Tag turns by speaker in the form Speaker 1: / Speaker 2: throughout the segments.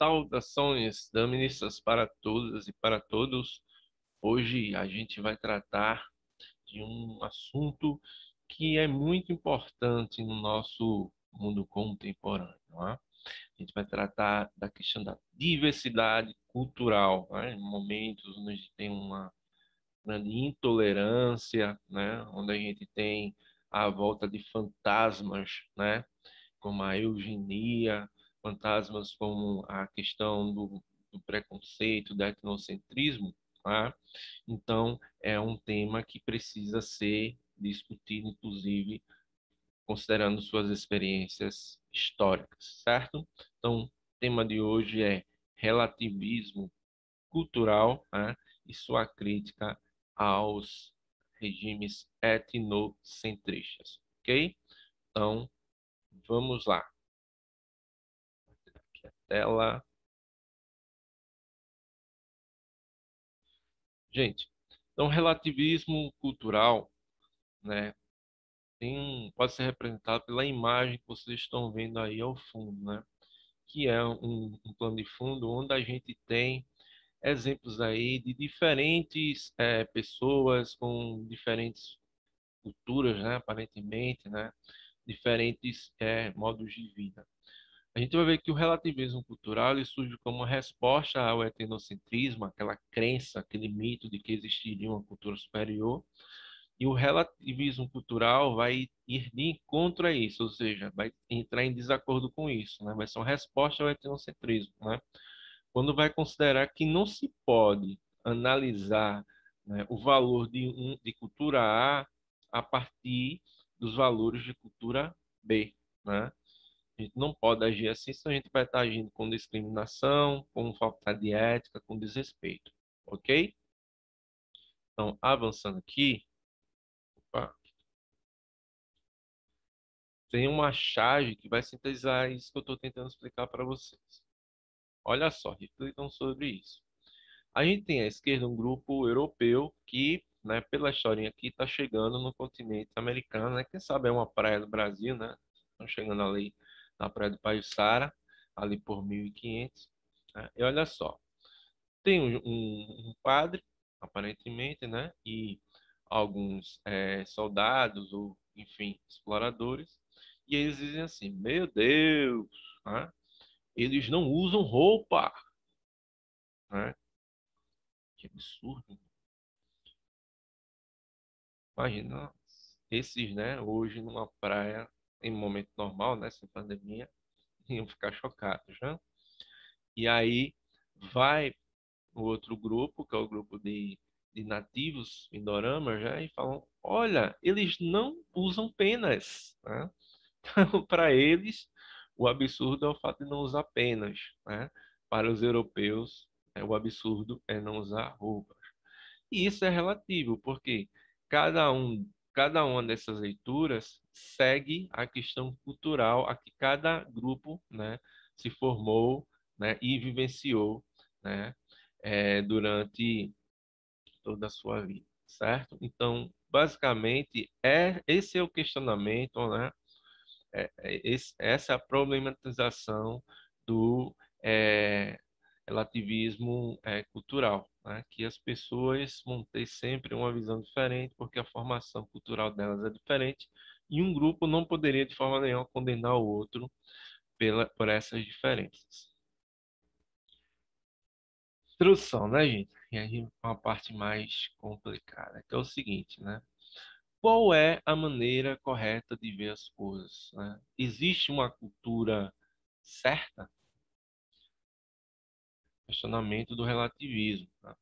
Speaker 1: Saudações daministas para todas e para todos. Hoje a gente vai tratar de um assunto que é muito importante no nosso mundo contemporâneo, não é? A gente vai tratar da questão da diversidade cultural, né? Em momentos onde a gente tem uma grande intolerância, né? Onde a gente tem a volta de fantasmas, né? Como a eugenia, fantasmas como a questão do preconceito, do etnocentrismo, tá? Então, é um tema que precisa ser discutido, inclusive, considerando suas experiências históricas, certo? Então, o tema de hoje é relativismo cultural, né? E sua crítica aos regimes etnocentristas, ok? Então, vamos lá. Aqui a tela. Gente, então relativismo cultural, né, pode ser representado pela imagem que vocês estão vendo aí ao fundo, né, que é um plano de fundo onde a gente tem exemplos aí de diferentes pessoas com diferentes culturas, né, aparentemente, né, diferentes modos de vida. A gente vai ver que o relativismo cultural ele surge como uma resposta ao etnocentrismo, aquela crença, aquele mito de que existiria uma cultura superior, e o relativismo cultural vai ir de encontro a isso, ou seja, vai entrar em desacordo com isso, né? Vai ser uma resposta ao etnocentrismo, né? Quando vai considerar que não se pode analisar, né, o valor de cultura a partir dos valores de cultura B, né? A gente não pode agir assim, senão a gente vai estar agindo com discriminação, com falta de ética, com desrespeito. Ok? Então, avançando aqui, opa, tem uma charge que vai sintetizar isso que eu estou tentando explicar para vocês. Olha só, reflitam sobre isso. A gente tem à esquerda um grupo europeu que, né, pela historinha aqui, está chegando no continente americano, né? Quem sabe é uma praia do Brasil, né? Estão chegando ali na praia do Pajuçara, ali por 1500. Né? E olha só, tem um padre, aparentemente, né? E alguns soldados, ou enfim, exploradores. E eles dizem assim: Meu Deus, né? Eles não usam roupa, né? Que absurdo. Imagina esses, né? Hoje numa praia, em momento normal, né? Sem pandemia, iam ficar chocados, né? E aí vai o outro grupo, que é o grupo de nativos Pindoramas, já, e falam: olha, eles não usam penas, né? Então, para eles, o absurdo é o fato de não usar penas, né? Para os europeus, o absurdo é não usar roupas. E isso é relativo, porque cada uma dessas leituras segue a questão cultural a que cada grupo, né, se formou, né, e vivenciou, né, durante toda a sua vida, certo? Então, basicamente, esse é o questionamento, né? Essa é a problematização do é, relativismo cultural, né? Que as pessoas vão ter sempre uma visão diferente, porque a formação cultural delas é diferente, e um grupo não poderia de forma nenhuma condenar o outro por essas diferenças. Introdução, né, gente? E aí uma parte mais complicada, que é o seguinte, né? Qual é a maneira correta de ver as coisas, né? Existe uma cultura certa? Questionamento do relativismo, tá?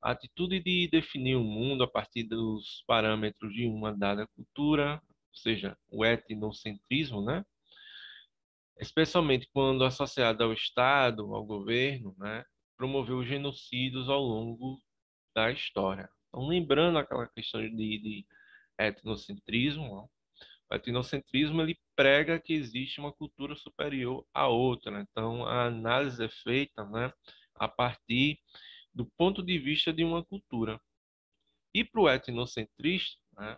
Speaker 1: A atitude de definir o mundo a partir dos parâmetros de uma dada cultura, ou seja, o etnocentrismo, né? Especialmente quando associado ao Estado, ao governo, né? Promoveu genocídios ao longo da história. Então, lembrando aquela questão de etnocentrismo, ó, o etnocentrismo ele prega que existe uma cultura superior à outra, né? Então, a análise é feita, né, a partir do ponto de vista de uma cultura. E para o etnocentrista, né,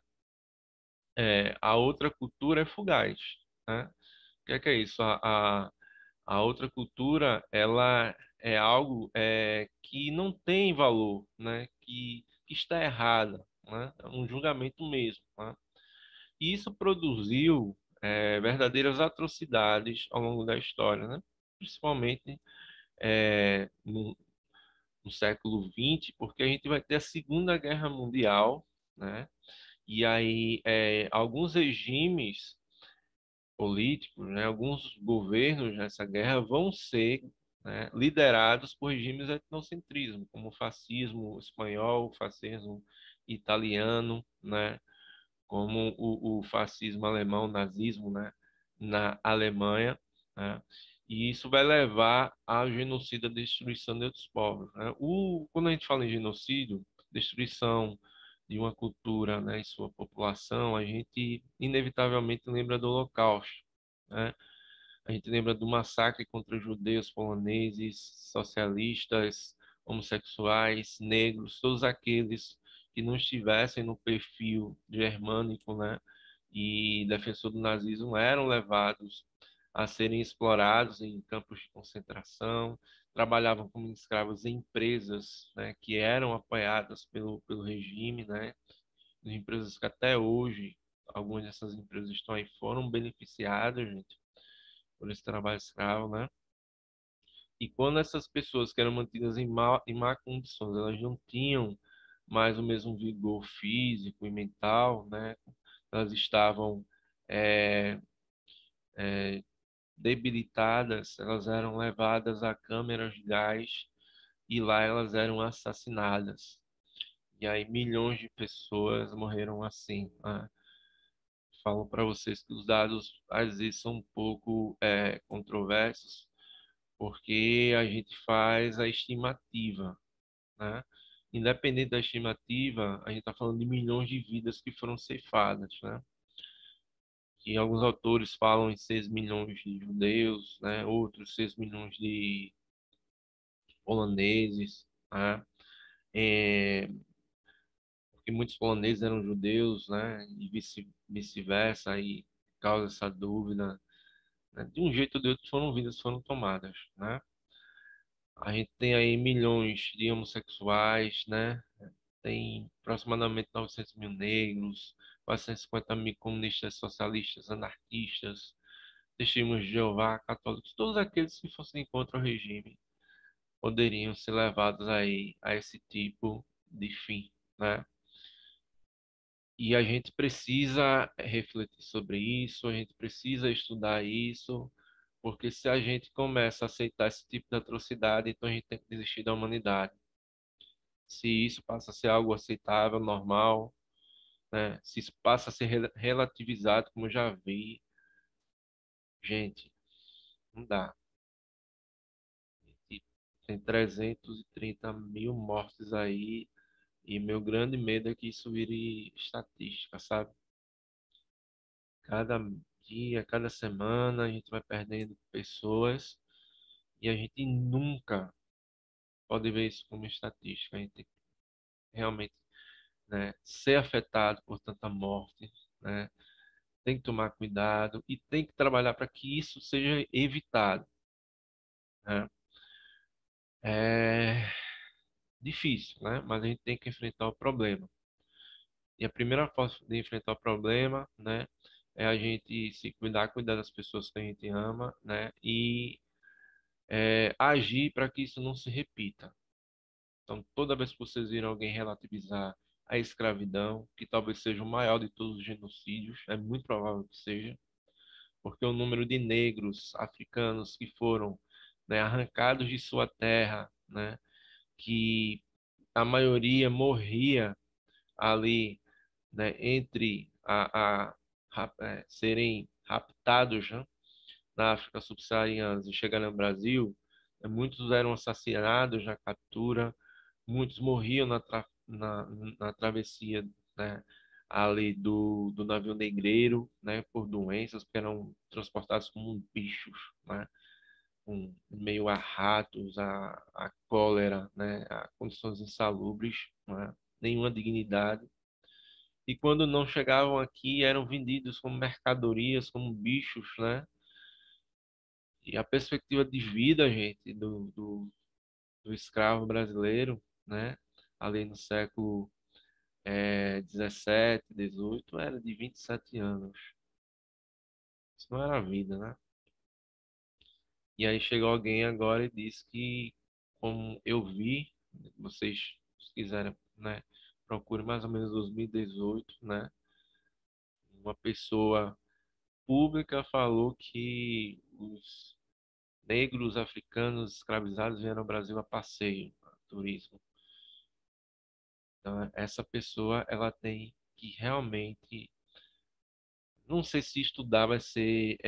Speaker 1: a outra cultura é fugaz, né? O que é isso? A outra cultura, ela é algo que não tem valor, né? Que está errada, né? É um julgamento mesmo, né? E isso produziu verdadeiras atrocidades ao longo da história, né? Principalmente no século XX, porque a gente vai ter a Segunda Guerra Mundial, né? E aí alguns regimes políticos, né, alguns governos nessa guerra vão ser, né, liderados por regimes de etnocentrismo, como o fascismo espanhol, o fascismo italiano, né, como o fascismo alemão, o nazismo, né, na Alemanha, né, e isso vai levar ao genocídio, à destruição de outros povos, né. Quando a gente fala em genocídio, destruição de uma cultura, né, e sua população, a gente inevitavelmente lembra do Holocausto, né? A gente lembra do massacre contra judeus, poloneses, socialistas, homossexuais, negros, todos aqueles que não estivessem no perfil germânico, né, e defensor do nazismo eram levados a serem explorados em campos de concentração, trabalhavam como escravos em empresas, né, que eram apoiadas pelo regime, né, empresas que até hoje algumas dessas empresas estão aí foram beneficiadas, gente, por esse trabalho escravo, né? E quando essas pessoas que eram mantidas em má condições, elas não tinham mais o mesmo vigor físico e mental, né? Elas estavam é, debilitadas, elas eram levadas a câmeras de gás e lá elas eram assassinadas. E aí milhões de pessoas morreram assim, né? Falo para vocês que os dados às vezes são um pouco controversos, porque a gente faz a estimativa, né? Independente da estimativa, a gente está falando de milhões de vidas que foram ceifadas, né? E alguns autores falam em 6 milhões de judeus, né? Outros 6 milhões de poloneses, né? É, porque muitos poloneses eram judeus, né? E vice-versa, aí causa essa dúvida, né? De um jeito ou de outro foram vidas foram tomadas, né? A gente tem aí milhões de homossexuais, né? Tem aproximadamente 900 mil negros, 450 mil comunistas, socialistas, anarquistas, testemunhos de Jeová, católicos, todos aqueles que fossem contra o regime poderiam ser levados aí a esse tipo de fim, né? E a gente precisa refletir sobre isso, a gente precisa estudar isso, porque se a gente começa a aceitar esse tipo de atrocidade, então a gente tem que desistir da humanidade. Se isso passa a ser algo aceitável, normal, né? Se isso passa a ser relativizado, como eu já vi, gente, não dá. E tem 330 mil mortes aí, e meu grande medo é que isso vire estatística, sabe? Cada dia, cada semana, a gente vai perdendo pessoas e a gente nunca pode ver isso como estatística. A gente tem que realmente, né, ser afetado por tanta morte, né? Tem que tomar cuidado e tem que trabalhar para que isso seja evitado, né? É difícil, né? Mas a gente tem que enfrentar o problema. E a primeira forma de enfrentar o problema, né, é a gente se cuidar, cuidar das pessoas que a gente ama, né, e agir para que isso não se repita. Então, toda vez que vocês viram alguém relativizar a escravidão, que talvez seja o maior de todos os genocídios, é muito provável que seja, porque o número de negros africanos que foram, né, arrancados de sua terra, né, que a maioria morria ali, né, entre serem raptados, né, na África subsaariana e chegar no Brasil, muitos eram assassinados na captura, muitos morriam na travessia, né, ali do navio negreiro, né, por doenças, porque eram transportados como bichos, né, meio a ratos, a cólera, né, a condições insalubres, né, nenhuma dignidade. E quando não chegavam aqui, eram vendidos como mercadorias, como bichos, né? E a perspectiva de vida, gente, do escravo brasileiro, né? Ali no século 17, 18, era de 27 anos. Isso não era vida, né? E aí chegou alguém agora e disse que, como eu vi, vocês, se quiserem, né, procure mais ou menos 2018, né? Uma pessoa pública falou que os negros africanos escravizados vieram ao Brasil a passeio, a turismo. Então, essa pessoa, ela tem que realmente, não sei se estudar vai ser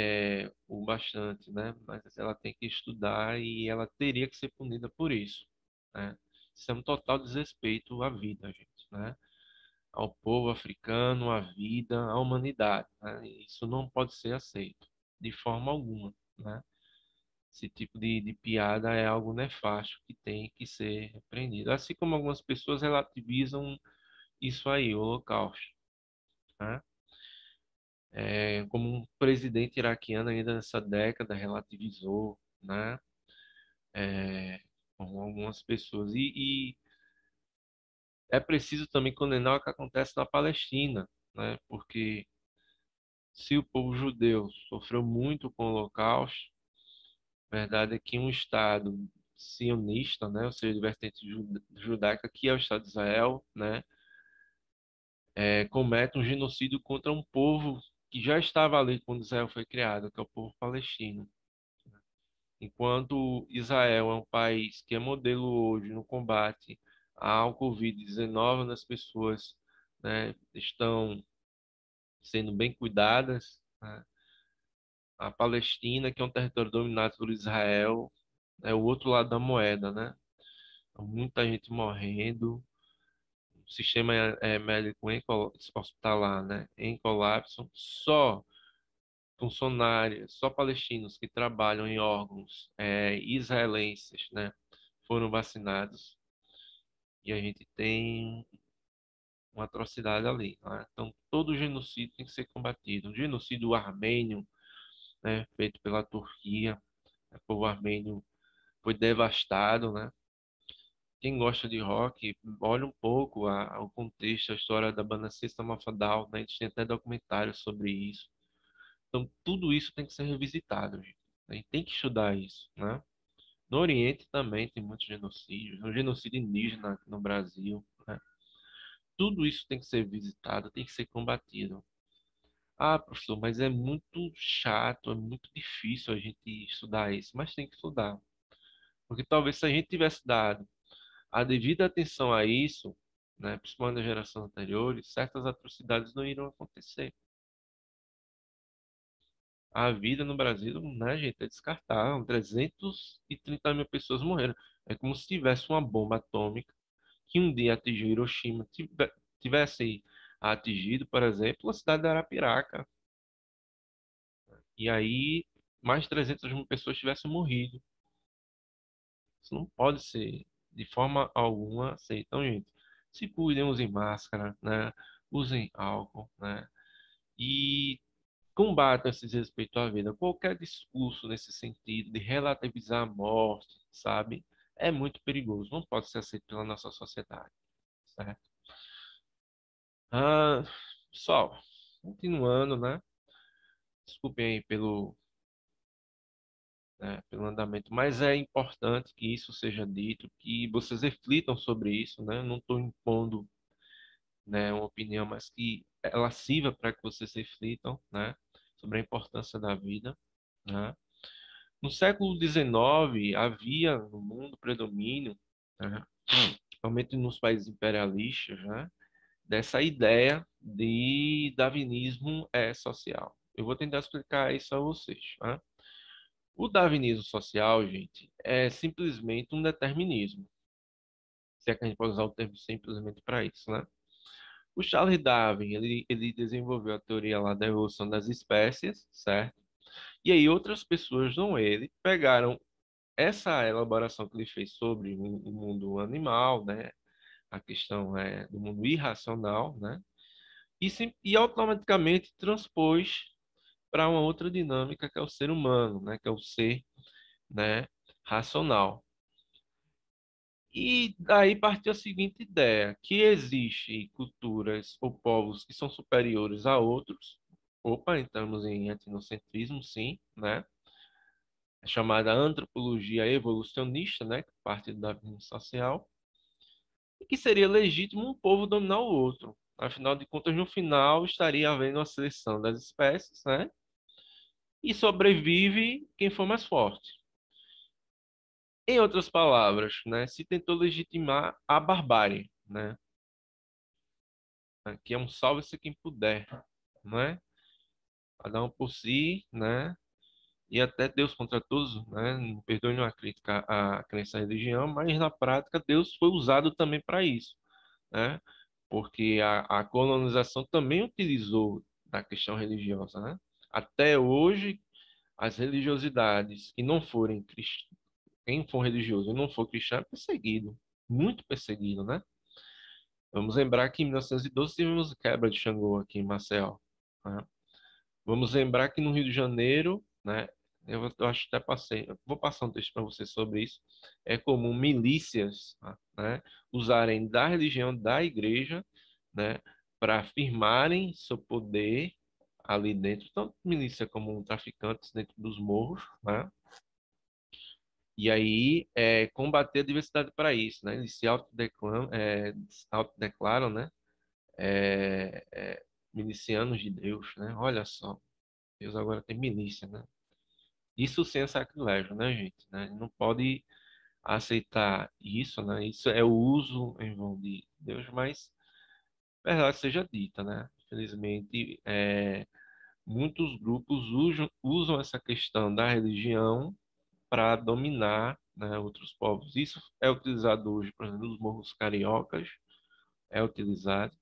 Speaker 1: o bastante, né? Mas ela tem que estudar e ela teria que ser punida por isso, né? Isso é um total desrespeito à vida, gente, né? Ao povo africano, à vida, à humanidade, né? Isso não pode ser aceito de forma alguma, né? Esse tipo de piada é algo nefasto que tem que ser repreendido. Assim como algumas pessoas relativizam isso aí, o Holocausto, né? Como um presidente iraquiano ainda nessa década relativizou, né? É, com algumas pessoas. E é preciso também condenar o que acontece na Palestina, né? Porque se o povo judeu sofreu muito com o Holocausto, a verdade é que um Estado sionista, né? Ou seja, de vertente judaica, que é o Estado de Israel, né? Comete um genocídio contra um povo que já estava ali quando Israel foi criado, que é o povo palestino. Enquanto Israel é um país que é modelo hoje no combate ao Covid-19, onde as pessoas, né, estão sendo bem cuidadas, né? A Palestina, que é um território dominado por Israel, é o outro lado da moeda, né? Muita gente morrendo, o sistema médico hospitalar, né, em colapso, só funcionários, só palestinos que trabalham em órgãos israelenses, né, foram vacinados e a gente tem uma atrocidade ali, né? Então, todo genocídio tem que ser combatido. O genocídio armênio, né, feito pela Turquia, o povo armênio foi devastado, né? Quem gosta de rock, olha um pouco o contexto, a história da banda System of a Down, né? A gente tem até documentários sobre isso. Então, tudo isso tem que ser revisitado, gente. A gente tem que estudar isso, né? No Oriente também tem muitos genocídios, o genocídio indígena aqui no Brasil, né? Tudo isso tem que ser visitado, tem que ser combatido. Ah, professor, mas é muito chato, é muito difícil a gente estudar isso, mas tem que estudar. Porque talvez se a gente tivesse dado a devida atenção a isso, né, principalmente na geração anterior, certas atrocidades não iriam acontecer. A vida no Brasil, né, gente, é descartável. 330 mil pessoas morreram. É como se tivesse uma bomba atômica que um dia atingiu Hiroshima, tivesse atingido, por exemplo, a cidade de Arapiraca. E aí mais de 300 mil pessoas tivessem morrido. Isso não pode ser de forma alguma ser. Então, gente, se cuidem, usem máscara, né? Usem álcool, né? E combatam esse desrespeito à vida. Qualquer discurso nesse sentido de relativizar a morte, sabe? É muito perigoso. Não pode ser aceito pela nossa sociedade, certo? Ah, pessoal, continuando, né? Desculpem aí pelo andamento, mas é importante que isso seja dito, que vocês reflitam sobre isso, né? Eu não estou impondo, né, uma opinião, mas que ela sirva para que vocês reflitam, né, sobre a importância da vida, né? No século XIX havia no mundo predomínio, né, principalmente nos países imperialistas, né, dessa ideia de darwinismo social. Eu vou tentar explicar isso a vocês, né? O darwinismo social, gente, é simplesmente um determinismo. Se é que a gente pode usar o termo simplesmente para isso, né? O Charles Darwin, ele desenvolveu a teoria lá da evolução das espécies, certo? E aí outras pessoas, não ele, pegaram essa elaboração que ele fez sobre o mundo animal, né? A questão do mundo irracional, né? E automaticamente transpôs para uma outra dinâmica que é o ser humano, né? Que é o ser né, racional. E daí partiu a seguinte ideia, que existe culturas ou povos que são superiores a outros. Opa, entramos em etnocentrismo, sim, né? É chamada antropologia evolucionista, né? Que parte do darwinismo social. E que seria legítimo um povo dominar o outro. Afinal de contas, no final, estaria havendo uma seleção das espécies, né? E sobrevive quem for mais forte. Em outras palavras, né? Se tentou legitimar a barbárie, né? Que é um salve-se quem puder, né? Cada um por si, né? E até Deus contra todos, né? Não perdoe uma crítica à crença à religião, mas na prática Deus foi usado também para isso, né? Porque a colonização também utilizou da questão religiosa, né? Até hoje, as religiosidades que não forem cristãs, quem for religioso e não for cristão é perseguido, muito perseguido, né? Vamos lembrar que em 1912 tivemos quebra de Xangô aqui em Maceió, né? Vamos lembrar que no Rio de Janeiro, né? Eu acho que até passei, eu vou passar um texto para você sobre isso. É comum milícias, né, usarem da religião da igreja, né, para afirmarem seu poder ali dentro, tanto milícia como traficantes dentro dos morros, né? E aí combater a diversidade para isso, né? Eles se autodeclaram, né? É, é, milicianos de Deus, né? Olha só, Deus agora tem milícia, né? Isso sem sacrilégio, né, gente? Né? Não pode aceitar isso, né? Isso é o uso em vão de Deus, mas verdade seja dita, né? Infelizmente, muitos grupos usam essa questão da religião para dominar, né, outros povos. Isso é utilizado hoje, por exemplo, nos morros cariocas, é utilizado,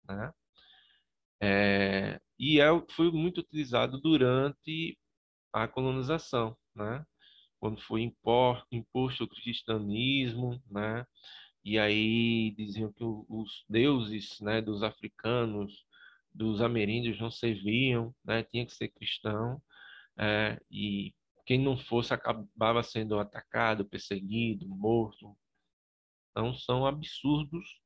Speaker 1: né? Foi muito utilizado durante a colonização, né? Quando foi imposto o cristianismo, né? E aí diziam que os deuses, né, dos africanos, dos ameríndios não serviam, né? Tinha que ser cristão, e quem não fosse acabava sendo atacado, perseguido, morto. Então são absurdos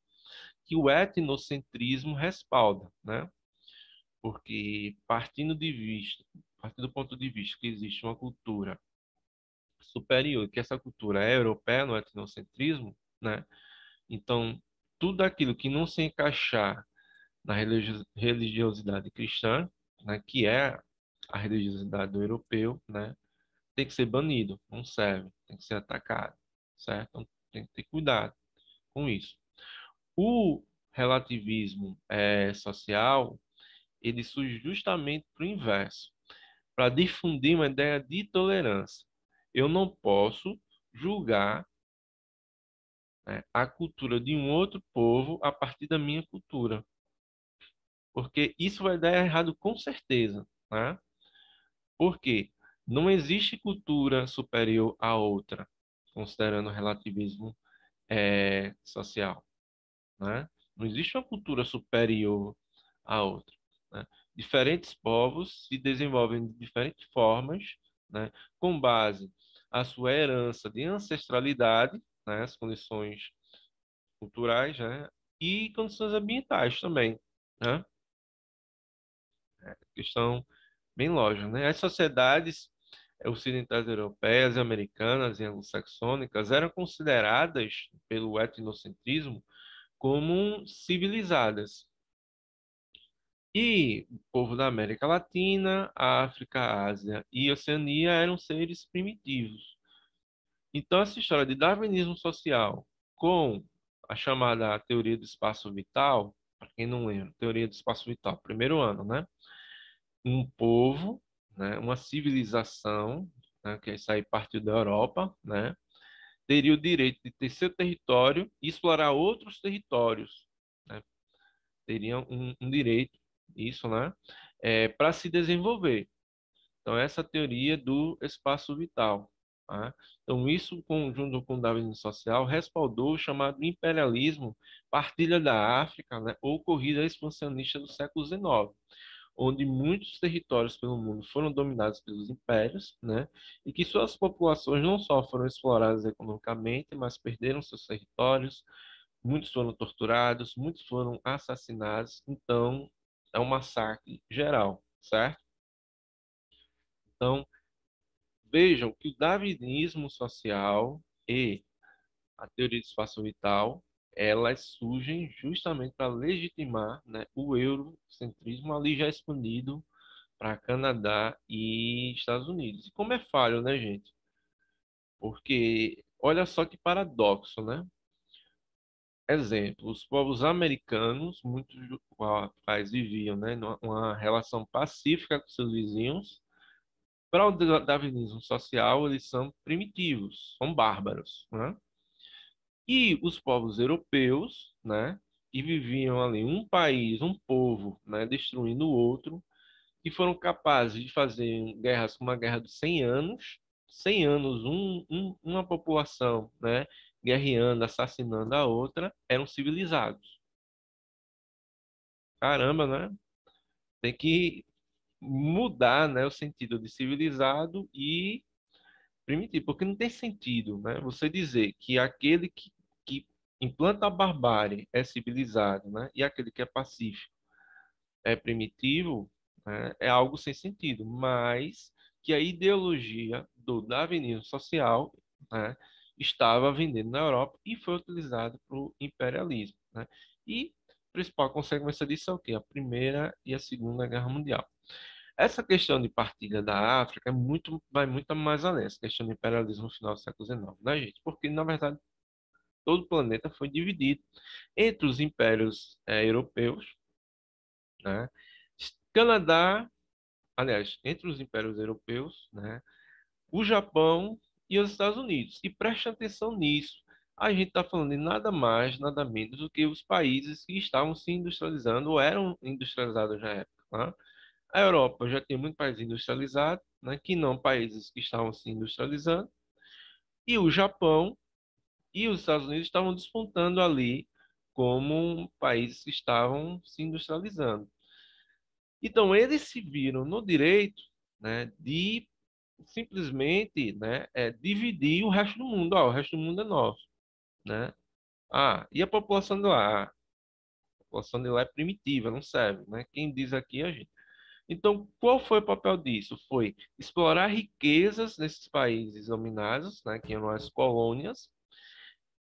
Speaker 1: que o etnocentrismo respalda, né? Porque partindo do ponto de vista que existe uma cultura superior, que essa cultura é europeia no etnocentrismo, né? Então, tudo aquilo que não se encaixar na religiosidade cristã, né, que é a religiosidade do europeu, né, tem que ser banido, não serve, tem que ser atacado, certo? Então, tem que ter cuidado com isso. O relativismo social, ele surge justamente para o inverso, para difundir uma ideia de tolerância. Eu não posso julgar, né, a cultura de um outro povo a partir da minha cultura, porque isso vai dar errado com certeza, né? Porque não existe cultura superior à outra, considerando o relativismo social, né? Não existe uma cultura superior à outra, né? Diferentes povos se desenvolvem de diferentes formas, né? Com base a sua herança de ancestralidade, né? As condições culturais, né? E condições ambientais também, né? Questão bem lógica, né? As sociedades ocidentais europeias, americanas e anglo-saxônicas eram consideradas pelo etnocentrismo como civilizadas. E o povo da América Latina, África, Ásia e Oceania eram seres primitivos. Então, essa história de darwinismo social com a chamada teoria do espaço vital, para quem não lembra, teoria do espaço vital, primeiro ano, né? Um povo, né? Uma civilização, né? Que isso aí partiu da Europa, né? Teria o direito de ter seu território e explorar outros territórios, né? Teria um direito, isso, né? Para se desenvolver. Então, essa teoria do espaço vital. Tá? Então, isso, junto com o darwinismo social, respaldou o chamado imperialismo, partilha da África, né, ou corrida expansionista do século XIX. onde muitos territórios pelo mundo foram dominados pelos impérios, né? E que suas populações não só foram exploradas economicamente, mas perderam seus territórios, muitos foram torturados, muitos foram assassinados. Então, é um massacre geral, certo? Então, vejam que o darwinismo social e a teoria do espaço vital, elas surgem justamente para legitimar, né, o eurocentrismo ali já expandido para Canadá e Estados Unidos. E como é falho, né, gente? Porque olha só que paradoxo, né? Exemplo, os povos americanos, muitos dos quais viviam, né, numa relação pacífica com seus vizinhos. Para o darwinismo social, eles são primitivos, são bárbaros, né? E os povos europeus, né, que viviam ali um país, um povo, né, destruindo o outro, que foram capazes de fazer guerras como a Guerra dos 100 anos, 100 anos, uma população, né, guerreando, assassinando a outra, eram civilizados. Caramba, né? Tem que mudar, né, o sentido de civilizado e primitivo, porque não tem sentido, né? Você dizer que aquele que implanta a barbárie é civilizado, né? E aquele que é pacífico é primitivo, né? É algo sem sentido, mas que a ideologia do darwinismo social, né, estava vendendo na Europa e foi utilizado para o imperialismo, né? E a principal consequência disso é o quê? A Primeira e a Segunda Guerra Mundial. Essa questão de partilha da África vai muito mais além, essa questão do imperialismo no final do século XIX, né, gente? Porque, na verdade, todo o planeta foi dividido entre os impérios europeus, né? Canadá, aliás, entre os impérios europeus, né? O Japão e os Estados Unidos. E preste atenção nisso. A gente está falando de nada mais, nada menos do que os países que estavam se industrializando ou eram industrializados na época, né? A Europa já tem muito país industrializado, né, que não países que estavam se industrializando, e o Japão e os Estados Unidos estavam despontando ali como países que estavam se industrializando. Então, eles se viram no direito, né, de simplesmente, né, dividir o resto do mundo. Ah, o resto do mundo é nosso, né? Ah, e a população de lá? Ah, a população de lá é primitiva, não serve, né? Quem diz aqui é a gente. Então, qual foi o papel disso? Foi explorar riquezas nesses países dominados, né, que eram as colônias,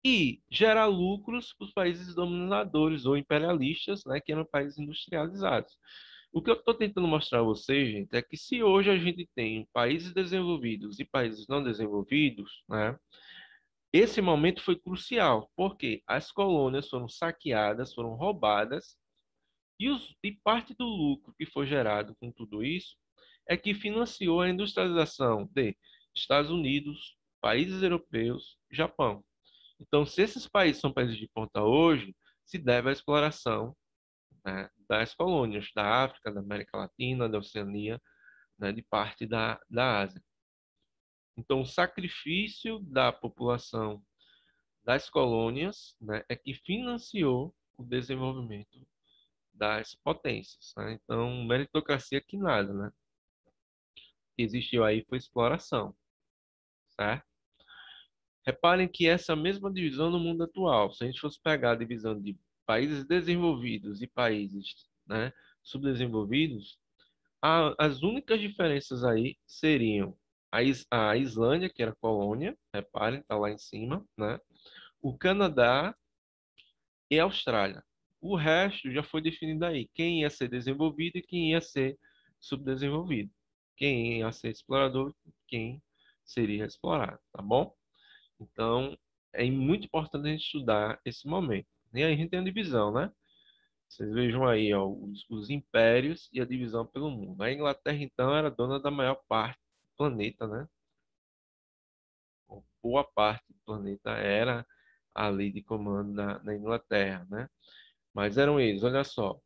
Speaker 1: e gerar lucros para os países dominadores ou imperialistas, né, que eram países industrializados. O que eu estou tentando mostrar a vocês, gente, é que se hoje a gente tem países desenvolvidos e países não desenvolvidos, né, esse momento foi crucial, porque as colônias foram saqueadas, foram roubadas, e parte do lucro que foi gerado com tudo isso é que financiou a industrialização de Estados Unidos, países europeus, Japão. Então, se esses países são países de ponta hoje, se deve à exploração, né, das colônias da África, da América Latina, da Oceania, né, de parte da Ásia. Então, o sacrifício da população das colônias, né, é que financiou o desenvolvimento das potências, né? Então, meritocracia que nada, né? O que existiu aí foi exploração, certo? Reparem que essa mesma divisão no mundo atual, se a gente fosse pegar a divisão de países desenvolvidos e países, né, subdesenvolvidos, as únicas diferenças aí seriam a Islândia, que era colônia, reparem, está lá em cima, né? O Canadá e a Austrália. O resto já foi definido aí, quem ia ser desenvolvido e quem ia ser subdesenvolvido. Quem ia ser explorador, quem seria explorado, tá bom? Então, é muito importante a gente estudar esse momento. E aí a gente tem a divisão, né? Vocês vejam aí, ó, os impérios e a divisão pelo mundo. A Inglaterra, então, era dona da maior parte do planeta, né? Boa parte do planeta era ali de comando da Inglaterra, né? Mas eram eles, olha só.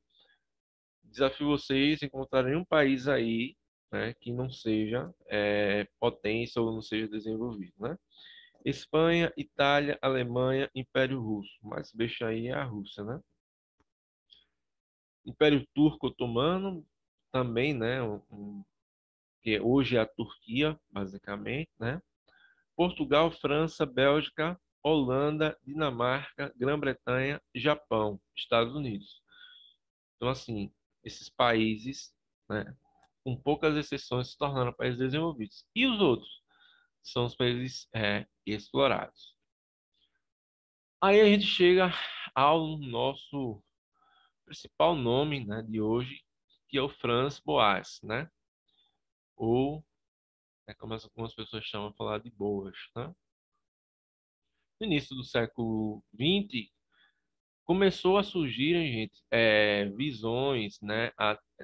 Speaker 1: Desafio vocês a encontrarem um país aí, né, que não seja potência ou não seja desenvolvido, né? Espanha, Itália, Alemanha, Império Russo. Mas deixa aí é a Rússia, né? Império Turco Otomano, também, né, que hoje é a Turquia, basicamente, né? Portugal, França, Bélgica, Holanda, Dinamarca, Grã-Bretanha, Japão, Estados Unidos. Então, assim, esses países, né, com poucas exceções, se tornaram países desenvolvidos. E os outros? São os países explorados. Aí a gente chega ao nosso principal nome, né, de hoje, que é o Franz Boas, né? Ou, como algumas pessoas chamam de falar de Boas, né? No início do século XX, começou a surgir, gente, visões, né,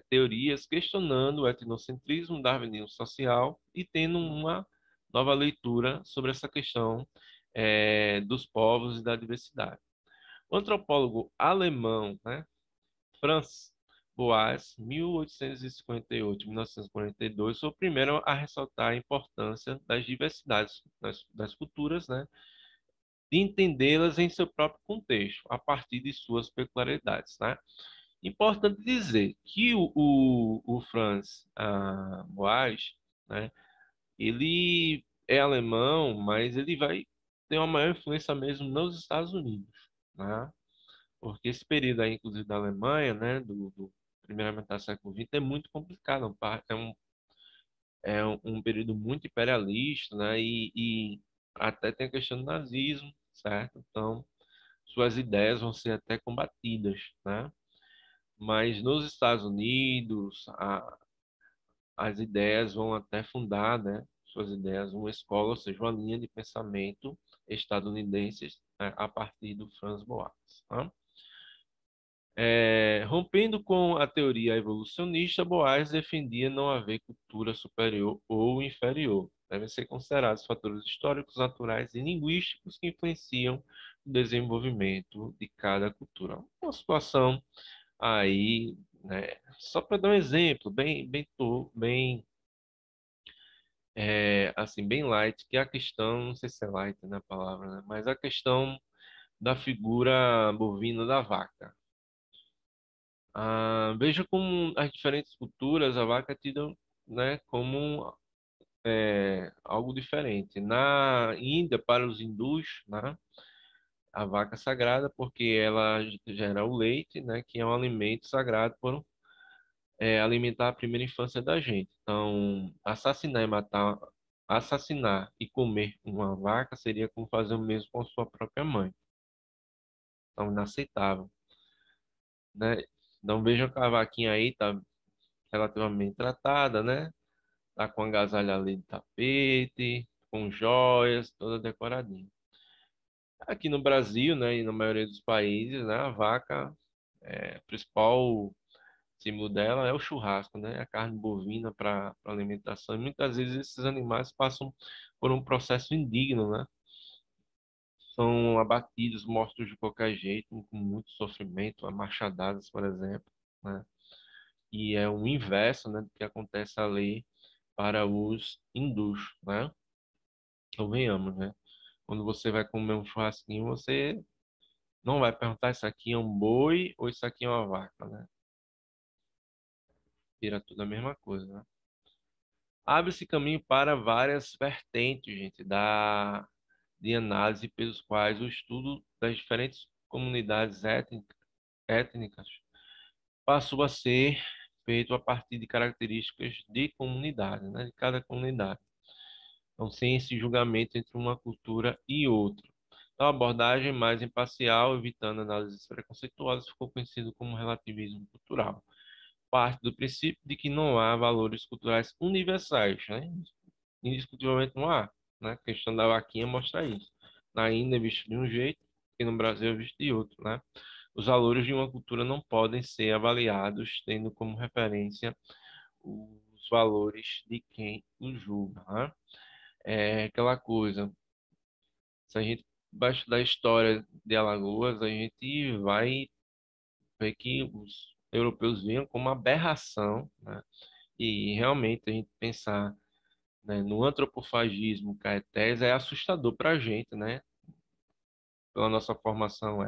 Speaker 1: teorias questionando o etnocentrismo, o darwinismo social e tendo uma nova leitura sobre essa questão dos povos e da diversidade. O antropólogo alemão, né, Franz Boas, 1858-1942, foi o primeiro a ressaltar a importância das diversidades das culturas, né, de entendê-las em seu próprio contexto, a partir de suas peculiaridades, né? Importante dizer que o Franz Boas, né, ele é alemão, mas ele vai ter uma maior influência mesmo nos Estados Unidos, né? Porque esse período aí, inclusive da Alemanha, né, do primeira metade do século XX, é muito complicado, é um período muito imperialista, né, e até tem a questão do nazismo, certo? Então, suas ideias vão ser até combatidas, né? Mas nos Estados Unidos, as ideias vão até fundar, né? Suas ideias, uma escola, ou seja, uma linha de pensamento estadunidenses, né, a partir do Franz Boas, tá? Rompendo com a teoria evolucionista, Boas defendia não haver cultura superior ou inferior. Devem ser considerados fatores históricos, naturais e linguísticos que influenciam o desenvolvimento de cada cultura. Uma situação aí, né, só para dar um exemplo, bem, assim, bem light, que é a questão, não sei se é light na palavra, né, mas a questão da figura bovina da vaca. Veja como as diferentes culturas a vaca é tida, né, como algo diferente. Na Índia, para os hindus, né, a vaca é sagrada porque ela gera o leite, né, que é um alimento sagrado por alimentar a primeira infância da gente. Então, assassinar e comer uma vaca seria como fazer o mesmo com sua própria mãe. Então, inaceitável, né? Então, vejam que a vaquinha aí tá relativamente tratada, né? Tá com agasalho ali de tapete, com joias, toda decoradinha. Aqui no Brasil, né, e na maioria dos países, né, a vaca, o principal símbolo dela é o churrasco, né, a carne bovina para alimentação. E muitas vezes esses animais passam por um processo indigno, né? São abatidos, mortos de qualquer jeito, com muito sofrimento, a machadadas, por exemplo, né? E é o inverso, né, do que acontece ali para os hindus, né? Convenhamos, né? Quando você vai comer um churrasquinho, você não vai perguntar isso aqui é um boi ou isso aqui é uma vaca, né? Vira tudo a mesma coisa, né? Abre-se caminho para várias vertentes, gente, de análise pelos quais o estudo das diferentes comunidades étnicas passou a ser feito a partir de características de comunidade, né? De cada comunidade. Então, sem esse julgamento entre uma cultura e outra. Então, a abordagem mais imparcial, evitando análises preconceituosas, ficou conhecido como relativismo cultural. Parte do princípio de que não há valores culturais universais, né? Indiscutivelmente não há, né? A questão da vaquinha mostra isso. Na Índia é visto de um jeito e no Brasil é visto de outro, né? Os valores de uma cultura não podem ser avaliados tendo como referência os valores de quem os julga, né? É aquela coisa, se a gente vai estudar a história de Alagoas, a gente vai ver que os europeus viam como uma aberração, né? E realmente a gente pensar, né, no antropofagismo caetés é assustador para a gente, né? Pela nossa formação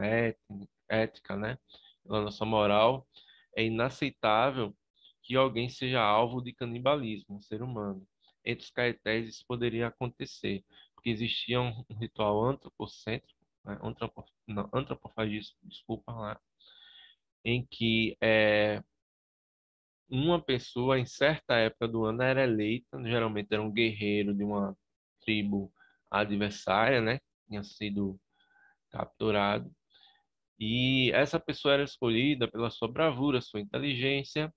Speaker 1: ética, né? Pela nossa moral, é inaceitável que alguém seja alvo de canibalismo, um ser humano. Entre os caetés isso poderia acontecer, porque existia um ritual antropocêntrico, né, não, antropofagista, desculpa lá, em que uma pessoa em certa época do ano era eleita, geralmente era um guerreiro de uma tribo adversária, né? Tinha sido capturado. E essa pessoa era escolhida pela sua bravura, sua inteligência,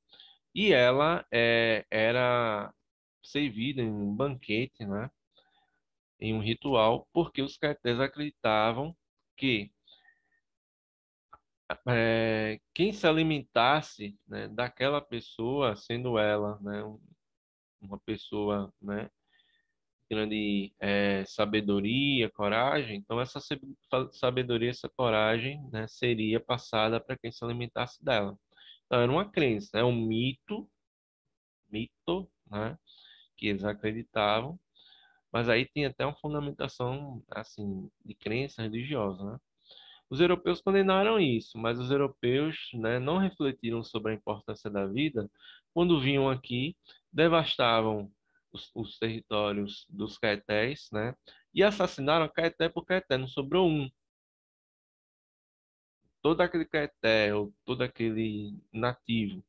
Speaker 1: e ela era servida em um banquete, né? Em um ritual, porque os caetés acreditavam que quem se alimentasse, né, daquela pessoa, sendo ela, né, uma pessoa, né, grande sabedoria, coragem. Então, essa sabedoria, essa coragem, né, seria passada para quem se alimentasse dela. Então, era uma crença, é um mito, né, que eles acreditavam, mas aí tem até uma fundamentação, assim, de crença religiosa, né? Os europeus condenaram isso, mas os europeus, né, não refletiram sobre a importância da vida quando vinham aqui, devastavam os territórios dos caetés, né, e assassinaram caeté por caeté, não sobrou um. Todo aquele caeté ou todo aquele nativo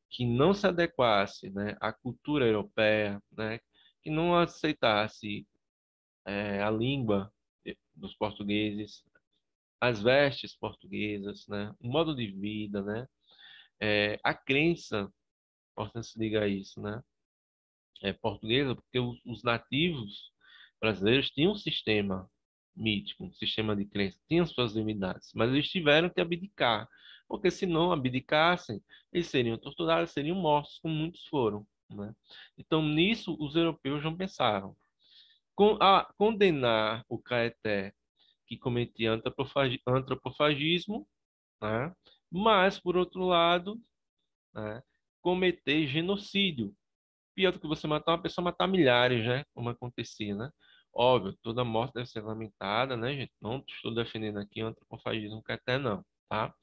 Speaker 1: que não se adequasse, né, à cultura europeia, né, que não aceitasse a língua dos portugueses, as vestes portuguesas, né, o modo de vida, né, a crença, importante se ligar a isso, né, portuguesa, porque os nativos brasileiros tinham um sistema mítico, um sistema de crença, tinham suas divindades, mas eles tiveram que abdicar, porque se não abdicassem, eles seriam torturados, seriam mortos, como muitos foram, né? Então, nisso, os europeus não pensaram. Condenar o Caeté que cometia antropofagismo, né? Mas, por outro lado, né, cometer genocídio. Pior do que você matar uma pessoa, matar milhares, né? Como acontecia, né? Óbvio, toda morte deve ser lamentada, né, gente? Não estou defendendo aqui antropofagismo que até não, tá?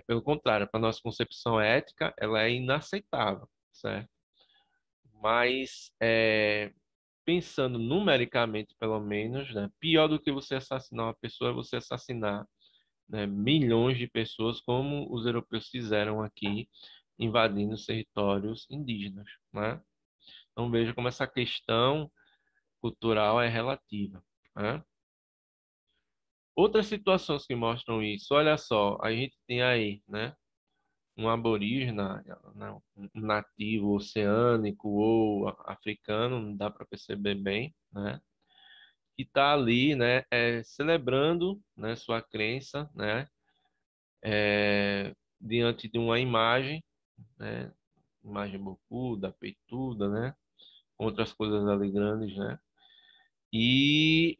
Speaker 1: Pelo contrário, para nossa concepção ética, ela é inaceitável, certo? Mas, pensando numericamente, pelo menos, né? Pior do que você assassinar uma pessoa é você assassinar, né, milhões de pessoas, como os europeus fizeram aqui, invadindo os territórios indígenas, né? Então veja como essa questão cultural é relativa, né? Outras situações que mostram isso, olha só, a gente tem aí, né, um aborígene, né, um nativo oceânico ou africano, não dá para perceber bem, né, que está ali, né, celebrando, né, sua crença, né, diante de uma imagem, né, imagem bocuda, peituda, né, outras coisas ali grandes, né, e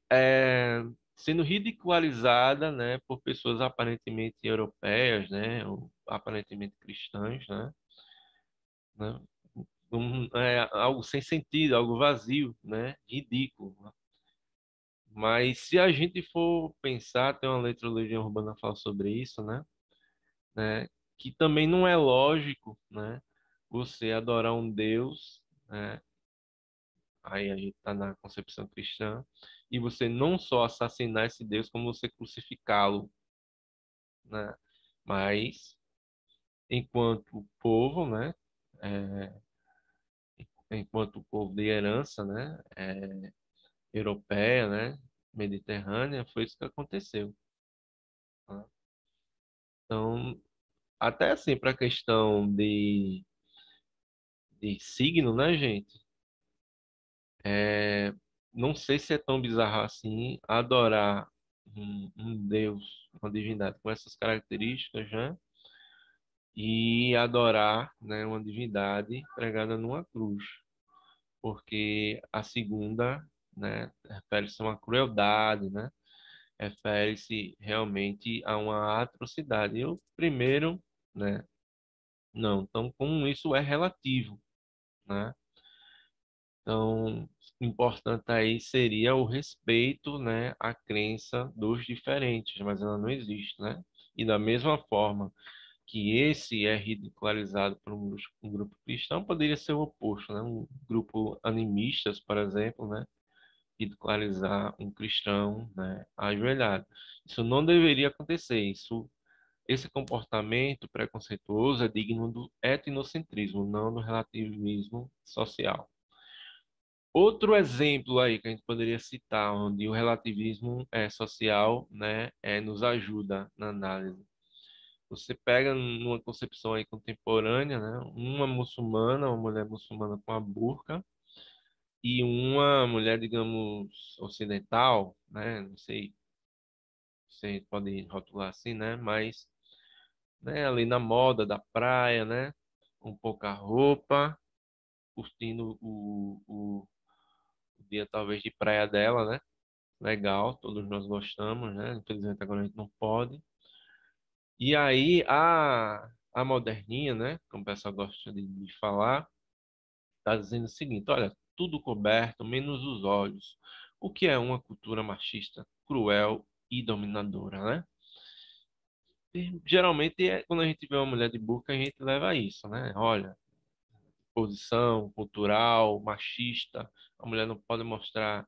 Speaker 1: sendo ridicularizada, né, por pessoas aparentemente europeias, né, ou aparentemente cristãs, né, algo sem sentido, algo vazio, né, ridículo. Mas se a gente for pensar, tem uma letra do Legião Urbana que fala sobre isso, né, que também não é lógico, né, você adorar um Deus, né, aí a gente está na concepção cristã, e você não só assassinar esse Deus, como você crucificá-lo, né? Mas, enquanto povo, né? é, enquanto povo de herança, né? Europeia, né? Mediterrânea, foi isso que aconteceu, né? Então, até assim, para a questão de signo, né, gente? É, não sei se é tão bizarro assim adorar um Deus, uma divindade com essas características, né? E adorar, né, uma divindade pregada numa cruz, porque a segunda, né, refere-se a uma crueldade, né? Refere-se realmente a uma atrocidade. E o primeiro, né, não. Então, como isso é relativo, né? Então, o importante aí seria o respeito, né, à crença dos diferentes, mas ela não existe, né? E da mesma forma que esse é ridicularizado por um grupo cristão, poderia ser o oposto, né? Um grupo animistas, por exemplo, né? Ridicularizar um cristão, né? Ajoelhado. Isso não deveria acontecer. Esse comportamento preconceituoso é digno do etnocentrismo, não do relativismo social. Outro exemplo aí que a gente poderia citar, onde o relativismo social, né, nos ajuda na análise. Você pega numa concepção aí contemporânea, né, uma muçulmana, uma mulher muçulmana com a burca, e uma mulher, digamos, ocidental, né, não sei se a gente pode rotular assim, né, mas né, ali na moda da praia, né, com pouca roupa, curtindo o dia talvez de praia dela, né, legal, todos nós gostamos, né, infelizmente agora a gente não pode. E aí a moderninha, né, como o pessoal gosta de falar, está dizendo o seguinte: olha, tudo coberto, menos os olhos. O que é uma cultura machista, cruel e dominadora, né? E, geralmente, quando a gente vê uma mulher de burca, a gente leva a isso, né? Olha, posição cultural, machista, a mulher não pode mostrar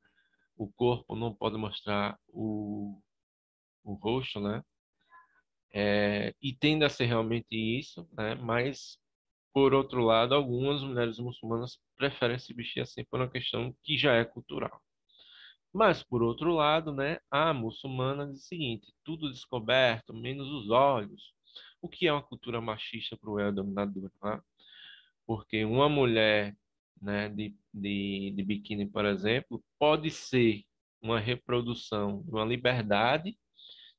Speaker 1: o corpo, não pode mostrar o rosto, né? E tende a ser realmente isso, né? Mas, por outro lado, algumas mulheres muçulmanas preferem se vestir assim por uma questão que já é cultural. Mas, por outro lado, né, a muçulmana diz o seguinte: tudo descoberto, menos os olhos. O que é uma cultura machista, cruel e dominadora, né? Porque uma mulher, né, de biquíni, por exemplo, pode ser uma reprodução de uma liberdade,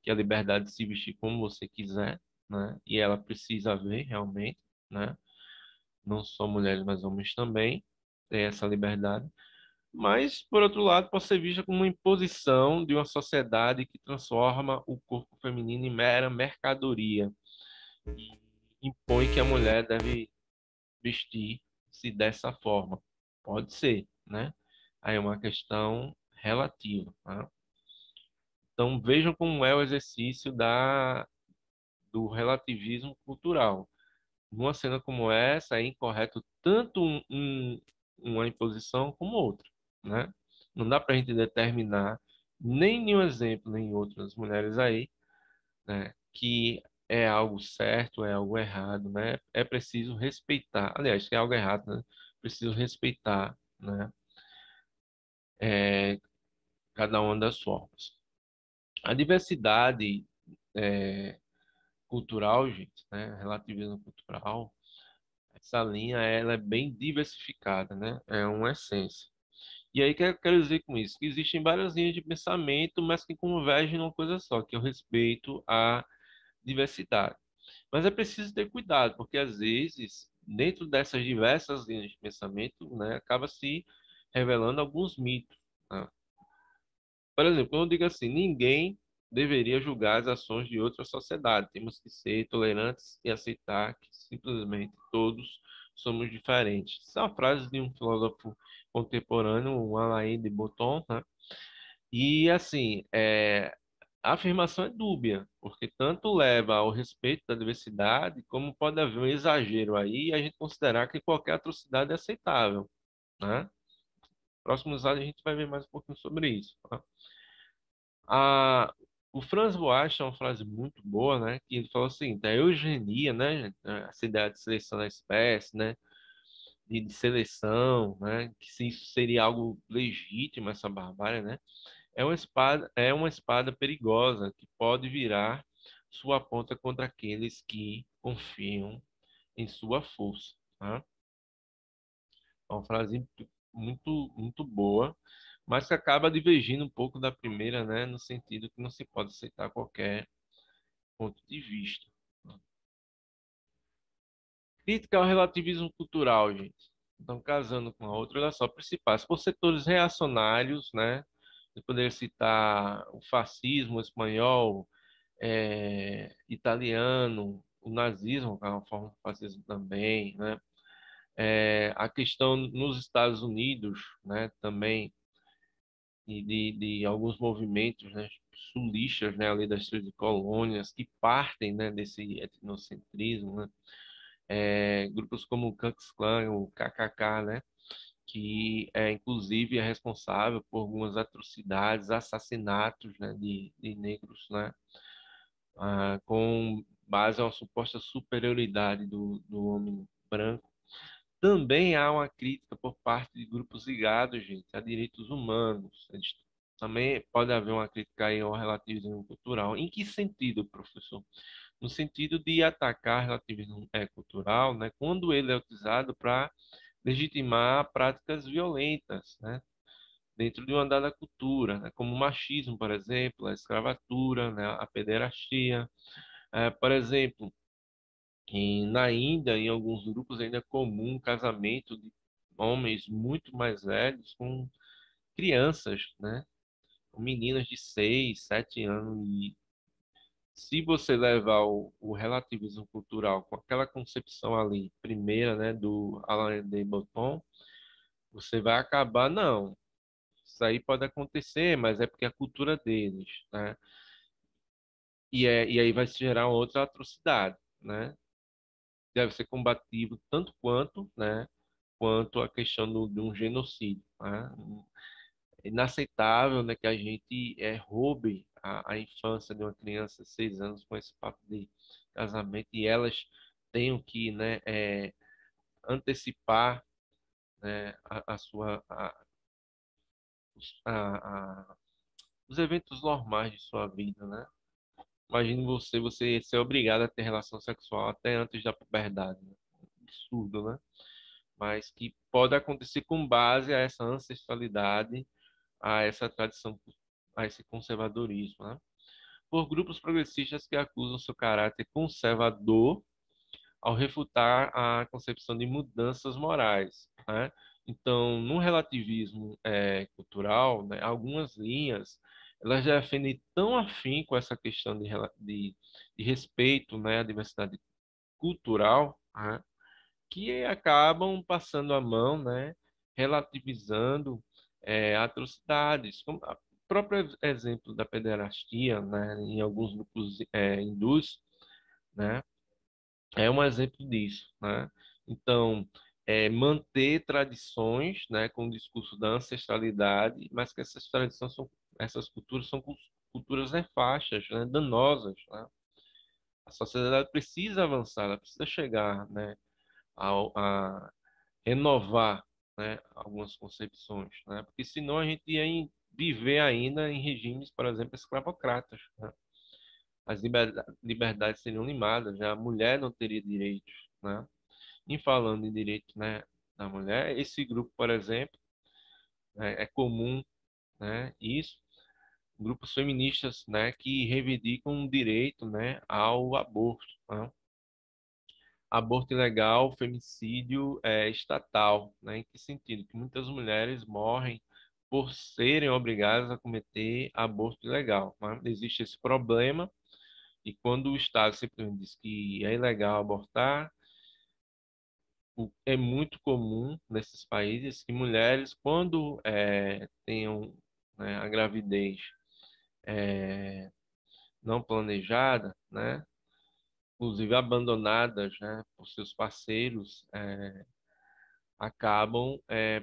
Speaker 1: que é a liberdade de se vestir como você quiser, né? E ela precisa ver realmente, né? Não só mulheres, mas homens também têm essa liberdade. Mas, por outro lado, pode ser vista como uma imposição de uma sociedade que transforma o corpo feminino em mera mercadoria e impõe que a mulher deve vestir-se dessa forma. Pode ser, né? Aí é uma questão relativa, tá? Então, vejam como é o exercício do relativismo cultural. Numa cena como essa, é incorreto tanto uma imposição como outra, né? Não dá para a gente determinar nem em um exemplo, nem em outras mulheres aí, né? Que é algo certo, é algo errado, né? É preciso respeitar. Aliás, se é algo errado, né? Preciso respeitar, né? É, cada uma das formas. A diversidade é, cultural, gente, né? Relativismo cultural. Essa linha ela é bem diversificada, né? É uma essência. E aí, o que eu quero dizer com isso? Que existem várias linhas de pensamento, mas que convergem numa coisa só, que é o respeito à diversidade. Mas é preciso ter cuidado, porque às vezes, dentro dessas diversas linhas de pensamento, né, acaba se revelando alguns mitos, né? Por exemplo, quando eu digo assim, ninguém deveria julgar as ações de outra sociedade. Temos que ser tolerantes e aceitar que simplesmente todos somos diferentes. Essa é uma frase de um filósofo contemporâneo, o Alain de Botton, né? E assim, a afirmação é dúbia, porque tanto leva ao respeito da diversidade, como pode haver um exagero aí e a gente considerar que qualquer atrocidade é aceitável, né? Próximos áudios a gente vai ver mais um pouquinho sobre isso, tá? A, o Franz Boas tem uma frase muito boa, né? Que ele falou o seguinte: a eugenia, né? Essa ideia de seleção da espécie, né? De seleção, né? Que se isso seria algo legítimo, essa barbárie, né? É uma espada perigosa que pode virar sua ponta contra aqueles que confiam em sua força, tá? É uma frase muito boa, mas que acaba divergindo um pouco da primeira, né? No sentido que não se pode aceitar qualquer ponto de vista. Crítica ao relativismo cultural, gente. Então, casando com a outra, olha só, principais, por setores reacionários, né? Eu poderia citar o fascismo espanhol, italiano, o nazismo, que é uma forma de fascismo também, né? A questão nos Estados Unidos, né? Também, e de alguns movimentos, né? sulistas, né, ali das 13 colônias, que partem, né, desse etnocentrismo, né? Grupos como o Ku Klux Klan, o KKK, né, que inclusive é responsável por algumas atrocidades, assassinatos, né, de negros, né, com base a uma suposta superioridade do homem branco. Também há uma crítica por parte de grupos ligados, gente, a direitos humanos. Também pode haver uma crítica aí ao relativismo cultural. Em que sentido, professor? No sentido de atacar relativismo cultural, né, quando ele é utilizado para legitimar práticas violentas, né, dentro de uma dada cultura, né, como o machismo, por exemplo, a escravatura, né, a pederastia. Por exemplo, na Índia, em alguns grupos ainda é comum casamento de homens muito mais velhos com crianças, né, com meninas de 6, 7 anos. E se você levar o relativismo cultural com aquela concepção ali, primeira, né, do Alain de Botton, você vai acabar, não. Isso aí pode acontecer, mas é porque é a cultura deles, né? E aí vai se gerar uma outra atrocidade, né? Deve ser combativo tanto quanto, né? Quanto a questão de um genocídio, né? É inaceitável, né, que a gente roube a infância de uma criança de 6 anos com esse papo de casamento e elas tenham que, né, antecipar, né, a sua a- os eventos normais de sua vida, né? Imagine você ser obrigado a ter relação sexual até antes da puberdade, né? Absurdo, né? Mas que pode acontecer com base a essa ancestralidade, a essa tradição, a esse conservadorismo, né? Por grupos progressistas que acusam seu caráter conservador ao refutar a concepção de mudanças morais, né? Então, no relativismo cultural, né, algumas linhas elas defendem tão afim com essa questão de respeito, né, à diversidade cultural, né, que acabam passando a mão, né, relativizando atrocidades, como o próprio exemplo da pederastia, né, em alguns grupos hindus, né, é um exemplo disso, né? Então, manter tradições, né, com o discurso da ancestralidade, mas que essas tradições essas culturas são culturas nefastas, né, danosas, né? A sociedade precisa avançar, ela precisa chegar, né, a renovar, né, algumas concepções, né? Porque senão a gente ia viver ainda em regimes, por exemplo, escravocratas, né? As liberdades seriam limadas, né? A mulher não teria direitos, né? Em falando em direitos, né, da mulher, esse grupo, por exemplo, né, é comum, né, isso, grupos feministas, né, que reivindicam o direito, né, ao aborto, né? Aborto ilegal, femicídio estatal, né? Em que sentido? Que muitas mulheres morrem por serem obrigadas a cometer aborto ilegal, né? Existe esse problema e quando o Estado simplesmente diz que é ilegal abortar, é muito comum nesses países que mulheres, quando tenham, né, a gravidez não planejada, né, inclusive abandonadas, né, por seus parceiros, acabam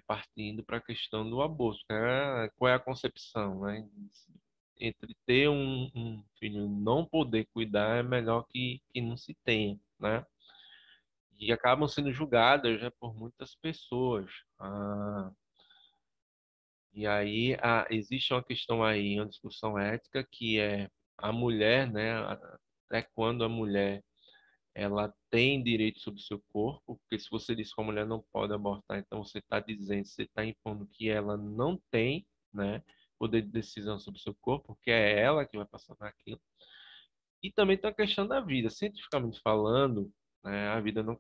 Speaker 1: partindo para a questão do aborto, né? Qual é a concepção, né? Entre ter um filho e não poder cuidar é melhor que não se tenha, né? E acabam sendo julgadas, né, por muitas pessoas. E aí existe uma questão aí, uma discussão ética que é a mulher, né? Até quando a mulher ela tem direito sobre o seu corpo, porque se você diz que a mulher não pode abortar, então você está dizendo, você está impondo que ela não tem, né, poder de decisão sobre o seu corpo, porque é ela que vai passar por aquilo. E também tem a questão da vida. Cientificamente falando, né, a vida não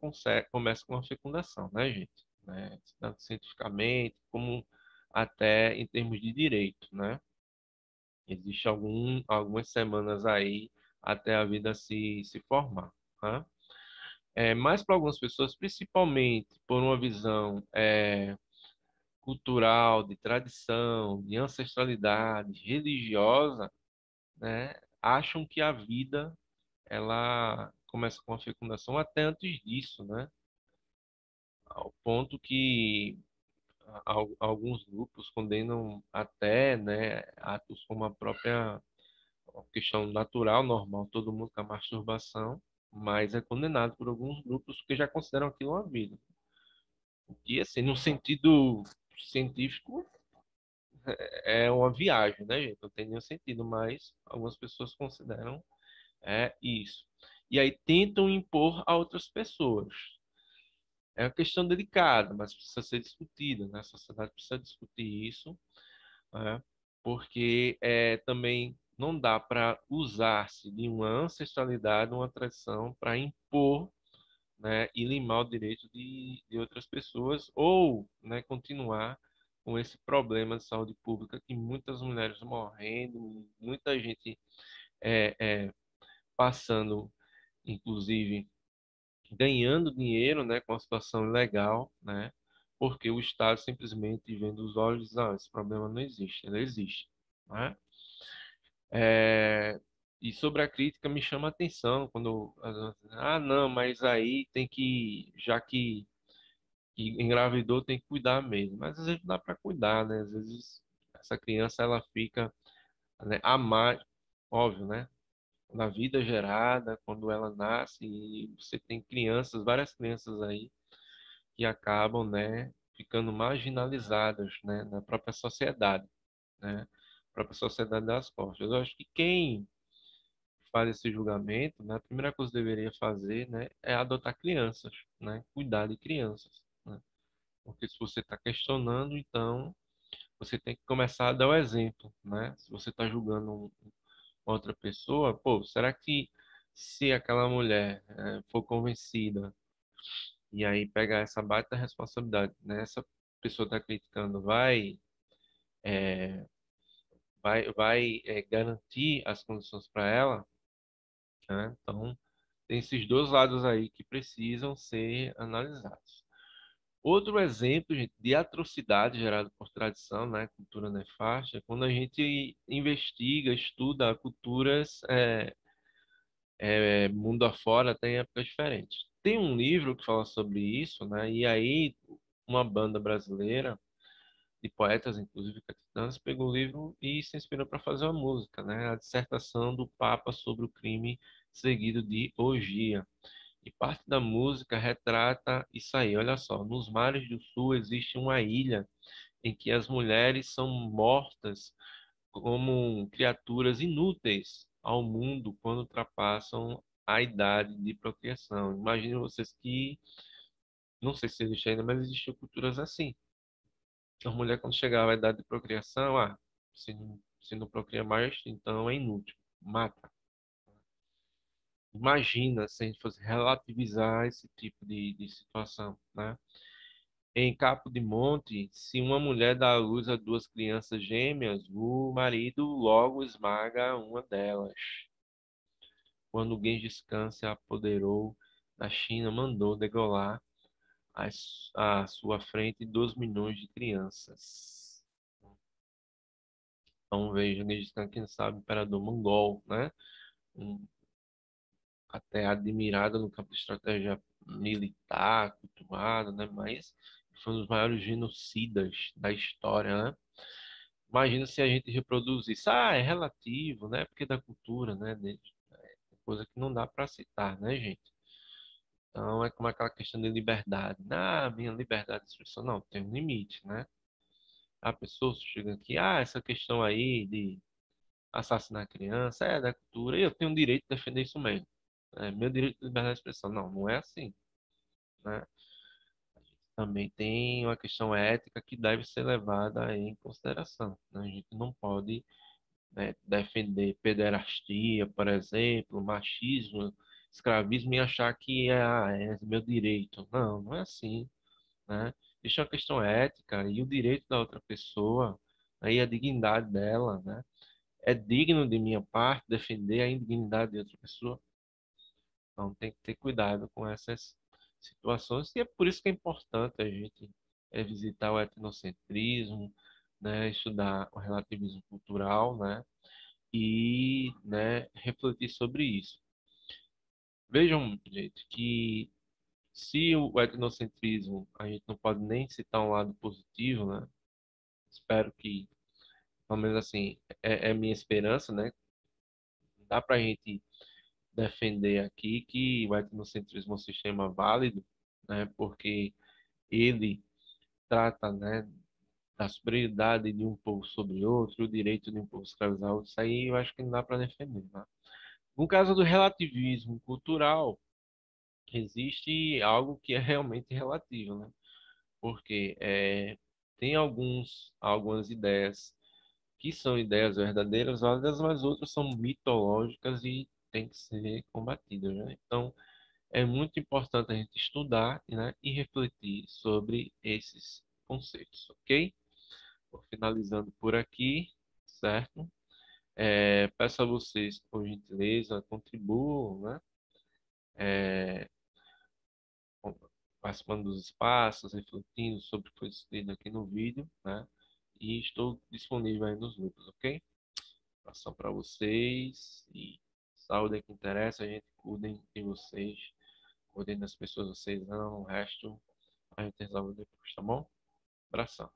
Speaker 1: começa com a fecundação, né, gente? Né? Tanto cientificamente como até em termos de direito, né? Existe algumas semanas aí até a vida se formar, né? Mas para algumas pessoas, principalmente por uma visão cultural, de tradição, de ancestralidade, religiosa, né, acham que a vida ela começa com a fecundação até antes disso, né? Ao ponto que alguns grupos condenam até, né, atos como a própria questão natural, normal, todo mundo com a masturbação, mas é condenado por alguns grupos que já consideram aquilo uma vida. E assim, no sentido científico, é uma viagem, né, gente? Não tem nenhum sentido, mas algumas pessoas consideram isso. E aí tentam impor a outras pessoas. É uma questão delicada, mas precisa ser discutida, né? A sociedade precisa discutir isso, né? Porque também não dá para usar-se de uma ancestralidade, uma tradição, para impor, né, e limar o direito de outras pessoas, ou, né, continuar com esse problema de saúde pública que muitas mulheres morrendo, muita gente passando, inclusive ganhando dinheiro, né, com a situação ilegal, né, porque o Estado simplesmente vendo os olhos e diz, ah, esse problema não existe, ele existe, né? É, e sobre a crítica me chama a atenção quando, não, mas aí tem que, já que engravidou, tem que cuidar mesmo. Mas às vezes não dá para cuidar, né? Às vezes essa criança ela fica, né, a mais, óbvio, né? Na vida gerada, quando ela nasce, e você tem crianças, várias crianças aí que acabam, né, ficando marginalizadas, né, na própria sociedade, né, própria sociedade das costas. Eu acho que quem faz esse julgamento, né, a primeira coisa que deveria fazer, né, é adotar crianças, né, cuidar de crianças, né, porque se você está questionando, então você tem que começar a dar o exemplo, né, se você está julgando outra pessoa, pô, será que se aquela mulher for convencida e aí pegar essa baita responsabilidade, né? Essa pessoa está criticando, vai garantir as condições para ela, né? Então, tem esses dois lados aí que precisam ser analisados. Outro exemplo, gente, de atrocidade gerada por tradição, né? Cultura nefasta, é quando a gente investiga, estuda culturas mundo afora, tem épocas diferentes. Tem um livro que fala sobre isso, né? E aí, uma banda brasileira de poetas, inclusive catequizandos, pegou o livro e se inspirou para fazer uma música, né? A dissertação do Papa sobre o crime seguido de orgia. E parte da música retrata isso aí. Olha só, nos mares do sul existe uma ilha em que as mulheres são mortas como criaturas inúteis ao mundo quando ultrapassam a idade de procriação. Imagine vocês que, não sei se existe ainda, mas existiam culturas assim. A mulher, quando chegava à idade de procriação, se não procria mais, então é inútil, mata. Imagina se a gente fosse relativizar esse tipo de situação, né? Em Capo de Monte, se uma mulher dá à luz a duas crianças gêmeas, o marido logo esmaga uma delas. Quando Gengis Khan se apoderou da China, mandou degolar à sua frente 2 milhões de crianças. Então veja, Gengis Khan, quem sabe, imperador mongol, né? Um, até admirado no campo de estratégia militar, cultuado, né? Mas foi um dos maiores genocidas da história, né? Imagina se a gente reproduzisse. Ah, é relativo, né? Porque da cultura, né? Coisa que não dá para citar, né, gente? Então é como aquela questão de liberdade. Ah, minha liberdade de expressão. Não, tem um limite, né? A pessoa chega aqui, essa questão aí de assassinar criança é da cultura e eu tenho o direito de defender isso mesmo. É meu direito de liberdade de expressão. Não, não é assim, né? Também tem uma questão ética que deve ser levada em consideração, né? A gente não pode, né, defender pederastia, por exemplo, machismo, escravismo e achar que é meu direito. Não, não é assim, né? Isso é uma questão ética e o direito da outra pessoa, aí a dignidade dela, né? É digno de minha parte defender a indignidade de outra pessoa. Então tem que ter cuidado com essas situações e é por isso que é importante a gente visitar o etnocentrismo, né? Estudar o relativismo cultural, né? e, né, refletir sobre isso. Vejam, gente, que se o etnocentrismo a gente não pode nem citar um lado positivo, né? Espero que, pelo menos assim, é minha esperança, né? Dá para a gente defender aqui que o etnocentrismo é um sistema válido, né? Porque ele trata, né, da superioridade de um povo sobre outro, o direito de um povo escravizar outro. Isso aí eu acho que não dá para defender, né? No caso do relativismo cultural, existe algo que é realmente relativo, né? Porque tem algumas ideias que são ideias verdadeiras, válidas, mas outras são mitológicas e têm que ser combatidas, né? Então, é muito importante a gente estudar, né, e refletir sobre esses conceitos, ok? Vou finalizando por aqui, certo? Peço a vocês, por gentileza, contribuam, né? É, participando dos espaços, refletindo sobre o que foi discutido aqui no vídeo, né? E estou disponível aí nos grupos, ok? Abração para vocês e saúde é que interessa, a gente cuidem de vocês, cuidem das pessoas que vocês amam, o resto a gente resolve depois, tá bom? Abração.